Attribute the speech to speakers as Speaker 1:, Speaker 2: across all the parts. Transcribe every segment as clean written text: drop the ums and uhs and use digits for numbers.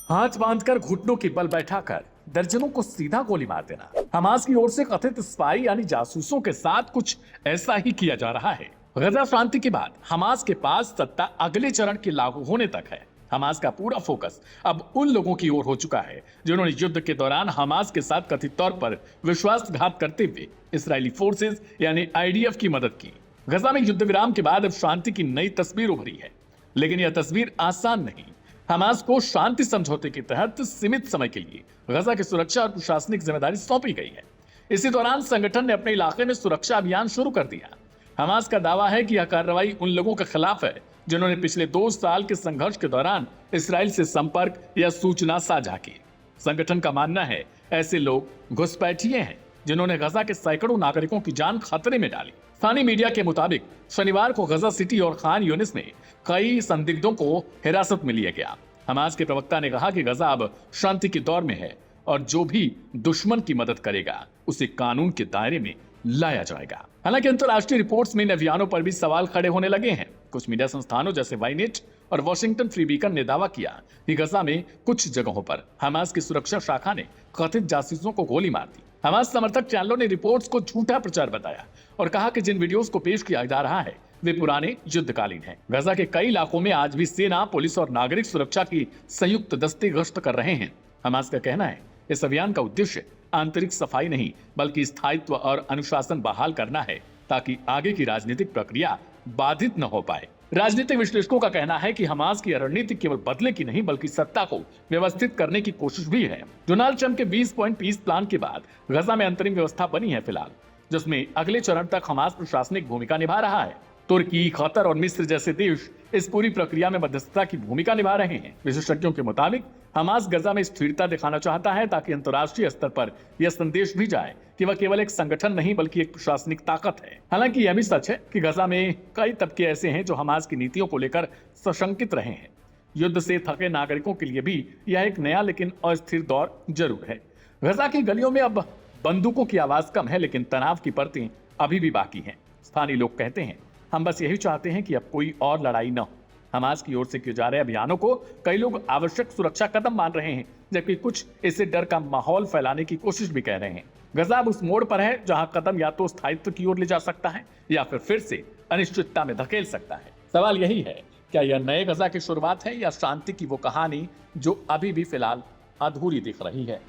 Speaker 1: हाथ बांधकर घुटनों की बल बैठाकर दर्जनों को सीधा गोली मार देना। हमास की ओर से कथित स्पाई यानी जासूसों के साथ कुछ ऐसा ही किया जा रहा है। गजा शांति के बाद हमास के पास सत्ता अगले चरण के लागू होने तक है। हमास का पूरा फोकस अब उन लोगों की ओर हो चुका है जिन्होंने युद्ध के दौरान हमास के साथ कथित तौर पर विश्वासघात करते हुए इस्राएली फोर्सेस यानी आईडीएफ की मदद की। गजा में युद्ध विराम के बाद अब शांति की नई तस्वीर उभरी है, लेकिन यह तस्वीर आसान नहीं। हमास को शांति समझौते के तहत सीमित समय के लिए गजा की सुरक्षा और प्रशासनिक जिम्मेदारी सौंपी गई है। इसी दौरान संगठन ने अपने इलाके में सुरक्षा अभियान शुरू कर दिया। हमास का दावा है कि यह कार्रवाई उन लोगों के खिलाफ है जिन्होंने पिछले 2 साल के संघर्ष के दौरान इस्राएल से संपर्क या सूचना साझा की। संगठन का मानना है ऐसे लोग घुसपैठिए हैं जिन्होंने गजा के सैकड़ों नागरिकों की जान खतरे में डाली। स्थानीय मीडिया के मुताबिक शनिवार को गजा सिटी और खान यूनिस में कई संदिग्धों को हिरासत में लिया गया। हमास के प्रवक्ता ने कहा कि गजा अब शांति के दौर में है और जो भी दुश्मन की मदद करेगा उसे कानून के दायरे में लाया जाएगा। हालांकि अंतर्राष्ट्रीय रिपोर्ट्स में इन अभियानों पर भी सवाल खड़े होने लगे हैं। कुछ मीडिया संस्थानों जैसे वाइनेट और वॉशिंगटन फ्री बीकन ने दावा किया कि गजा में कुछ जगहों पर हमास की सुरक्षा शाखा ने कथित जासूसों को गोली मार दी। हमास समर्थक चैनलों ने रिपोर्ट्स को झूठा प्रचार बताया और कहा कि जिन वीडियोस को पेश किया जा रहा है वे पुराने युद्धकालीन हैं। गजा के कई इलाकों में आज भी सेना, पुलिस और नागरिक सुरक्षा की संयुक्त दस्ते गश्त कर रहे हैं। हमास का कहना है इस अभियान का उद्देश्य आंतरिक सफाई नहीं बल्कि स्थायित्व और अनुशासन बहाल करना है ताकि आगे की राजनीतिक प्रक्रिया बाधित न हो पाए। राजनीतिक विश्लेषकों का कहना है कि हमास की रणनीति केवल बदले की नहीं बल्कि सत्ता को व्यवस्थित करने की कोशिश भी है। डोनाल्ड ट्रंप के 20 पॉइंट पीस प्लान के बाद गजा में अंतरिम व्यवस्था बनी है फिलहाल, जिसमें अगले चरण तक हमास प्रशासनिक भूमिका निभा रहा है। तुर्की, कतर और मिस्र जैसे देश इस पूरी प्रक्रिया में मध्यस्थता की भूमिका निभा रहे हैं। विशेषज्ञों के मुताबिक हमास गजा में स्थिरता दिखाना चाहता है ताकि अंतर्राष्ट्रीय स्तर पर यह संदेश भी जाए कि वह केवल एक संगठन नहीं बल्कि एक प्रशासनिक ताकत है। हालांकि यह भी सच है कि गजा में कई तबके ऐसे हैं जो हमास की नीतियों को लेकर सशंकित रहे हैं। युद्ध से थके नागरिकों के लिए भी यह एक नया लेकिन अस्थिर दौर जरूर है। गजा की गलियों में अब बंदूकों की आवाज कम है, लेकिन तनाव की परतें अभी भी बाकी हैं। स्थानीय लोग कहते हैं हम बस यही चाहते हैं कि अब कोई और लड़ाई न हो। हमास की ओर से किए जा रहे अभियानों को कई लोग आवश्यक सुरक्षा कदम मान रहे हैं, जबकि कुछ इसे डर का माहौल फैलाने की कोशिश भी कह रहे हैं। गजा अब उस मोड़ पर है जहां कदम या तो स्थायित्व की ओर ले जा सकता है या फिर से अनिश्चितता में धकेल सकता है। सवाल यही है, क्या यह नए गजा की शुरुआत है या शांति की वो कहानी जो अभी भी फिलहाल अधूरी दिख रही है।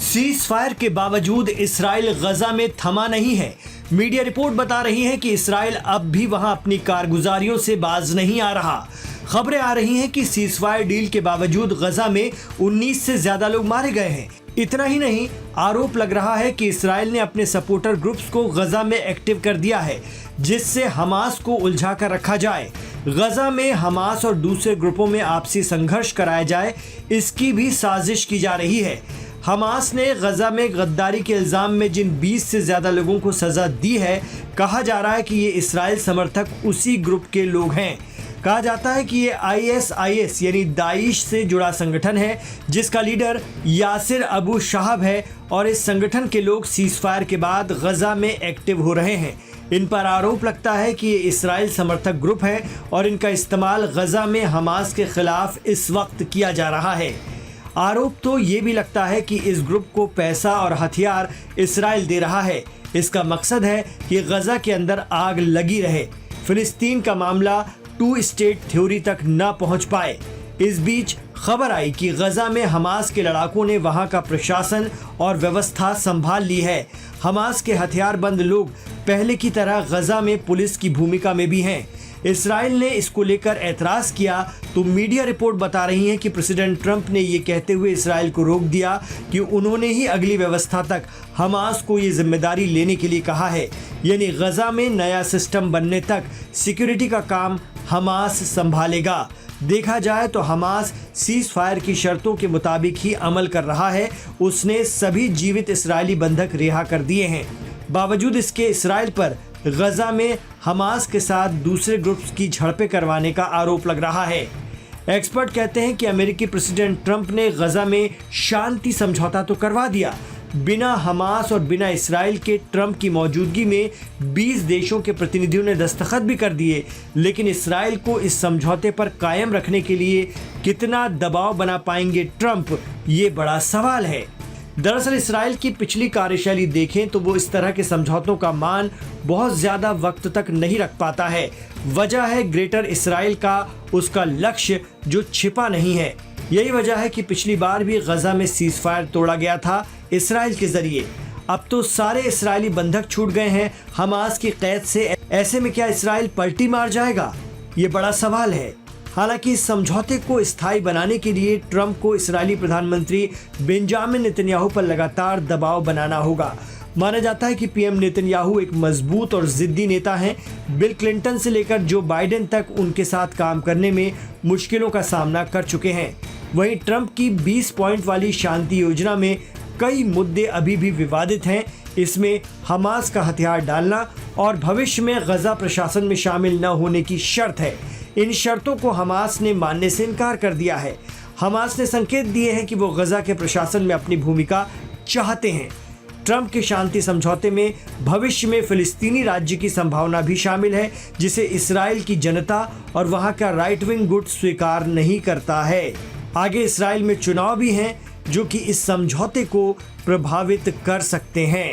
Speaker 2: सीज फायर के बावजूद इस्राइल गजा में थमा नहीं है। मीडिया रिपोर्ट बता रही है कि इस्राइल अब भी वहां अपनी कारगुजारियों से बाज नहीं आ रहा। खबरें आ रही हैं कि सीज फायर डील के बावजूद गजा में 19 से ज्यादा लोग मारे गए हैं। इतना ही नहीं, आरोप लग रहा है कि इस्राइल ने अपने सपोर्टर ग्रुप्स को गजा में एक्टिव कर दिया है, जिससे हमास को उलझा कर रखा जाए। गजा में हमास और दूसरे ग्रुपों में आपसी संघर्ष कराया जाए, इसकी भी साजिश की जा रही है। हमास ने गजा में गद्दारी के इल्जाम में जिन 20 से ज्यादा लोगों को सजा दी है, कहा जा रहा है कि ये इस्राइल समर्थक उसी ग्रुप के लोग हैं। कहा जाता है कि ये ISIS यानी दाइश से जुड़ा संगठन है, जिसका लीडर यासिर अबू शाहब है और इस संगठन के लोग सीज फायर के बाद गजा में एक्टिव हो रहे हैं। इन पर आरोप लगता है कि ये इस्राइल समर्थक ग्रुप है और इनका इस्तेमाल गजा में हमास के खिलाफ इस वक्त किया जा रहा है। आरोप तो ये भी लगता है कि इस ग्रुप को पैसा और हथियार इस्राइल दे रहा है। इसका मकसद है कि गजा के अंदर आग लगी रहे, फिलिस्तीन का मामला 2 स्टेट थ्योरी तक न पहुंच पाए। इस बीच खबर आई कि गजा में हमास के लड़ाकों ने वहां का प्रशासन और व्यवस्था संभाल ली है। हमास के हथियारबंद लोग पहले की तरह गजा में पुलिस की भूमिका में भी हैं। इस्राइल ने इसको लेकर एतराज किया तो मीडिया रिपोर्ट बता रही है कि प्रेसिडेंट ट्रंप ने ये कहते हुए इस्राइल को रोक दिया कि उन्होंने ही अगली व्यवस्था तक हमास को ये जिम्मेदारी लेने के लिए कहा है, यानी गजा में नया सिस्टम बनने तक सिक्योरिटी का काम हमास संभालेगा। देखा जाए तो हमास सीज फायर की शर्तों के मुताबिक ही अमल कर रहा है। उसने सभी जीवित इस्राएली बंधक रिहा कर दिए हैं। बावजूद इसके इस्राइल पर गजा में हमास के साथ दूसरे ग्रुप्स की झड़पें करवाने का आरोप लग रहा है। एक्सपर्ट कहते हैं कि अमेरिकी प्रेसिडेंट ट्रंप ने गजा में शांति समझौता तो करवा दिया, बिना हमास और बिना इसराइल के ट्रंप की मौजूदगी में 20 देशों के प्रतिनिधियों ने दस्तखत भी कर दिए, लेकिन इसराइल को इस समझौते पर कायम रखने के लिए कितना दबाव बना पाएंगे ट्रंप, ये बड़ा सवाल है। दरअसल इसराइल की पिछली कार्यशैली देखें तो वो इस तरह के समझौतों का मान बहुत ज्यादा वक्त तक नहीं रख पाता है। वजह है ग्रेटर इसराइल का उसका लक्ष्य जो छिपा नहीं है। यही वजह है कि पिछली बार भी गजा में सीज फायर तोड़ा गया था इसराइल के जरिए। अब तो सारे इसराइली बंधक छूट गए हैं हमास की कैद से। ऐसे में क्या इसराइल पलटी मार जाएगा, ये बड़ा सवाल है। हालांकि इस समझौते को स्थायी बनाने के लिए ट्रंप को इस्राएली प्रधानमंत्री बेंजामिन नेतन्याहू पर लगातार दबाव बनाना होगा। माना जाता है कि पीएम नेतन्याहू एक मजबूत और जिद्दी नेता हैं। बिल क्लिंटन से लेकर जो बाइडेन तक उनके साथ काम करने में मुश्किलों का सामना कर चुके हैं। वहीं ट्रंप की 20 पॉइंट वाली शांति योजना में कई मुद्दे अभी भी विवादित हैं। इसमें हमास का हथियार डालना और भविष्य में गजा प्रशासन में शामिल न होने की शर्त है। इन शर्तों को हमास ने मानने से इनकार कर दिया है। हमास ने संकेत दिए हैं कि वो गजा के प्रशासन में अपनी भूमिका चाहते हैं। ट्रंप के शांति समझौते में भविष्य में फिलिस्तीनी राज्य की संभावना भी शामिल है, जिसे इसराइल की जनता और वहां का राइट विंग गुट स्वीकार नहीं करता है। आगे इसराइल में चुनाव भी हैं जो कि इस समझौते को प्रभावित कर सकते हैं।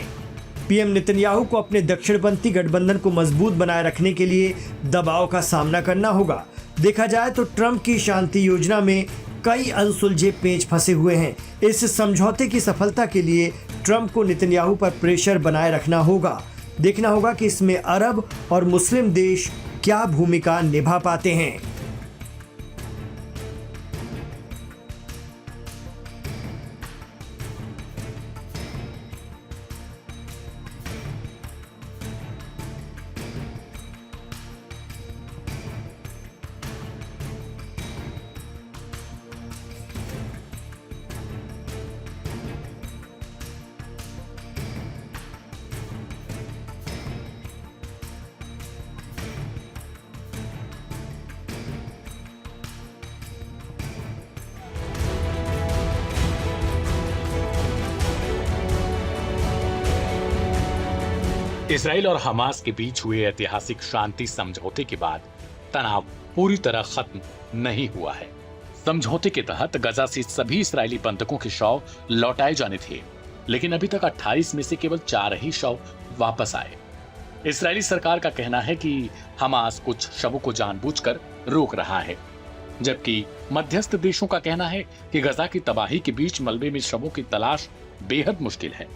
Speaker 2: पीएम नेतन्याहू को अपने दक्षिणपंथी गठबंधन को मजबूत बनाए रखने के लिए दबाव का सामना करना होगा। देखा जाए तो ट्रंप की शांति योजना में कई अनसुलझे पेच फंसे हुए हैं। इस समझौते की सफलता के लिए ट्रंप को नेतन्याहू पर प्रेशर बनाए रखना होगा। देखना होगा कि इसमें अरब और मुस्लिम देश क्या भूमिका निभा पाते हैं।
Speaker 1: इसराइल और हमास के बीच हुए ऐतिहासिक शांति समझौते के बाद तनाव पूरी तरह खत्म नहीं हुआ है। समझौते के तहत गजा से सभी इसराइली बंधकों के शव लौटाए जाने थे, लेकिन अभी तक 28 में से केवल 4 ही शव वापस आए। इसराइली सरकार का कहना है कि हमास कुछ शवों को जानबूझकर रोक रहा है, जबकि मध्यस्थ देशों का कहना है कि गजा की तबाही के बीच मलबे में शवों की तलाश बेहद मुश्किल है।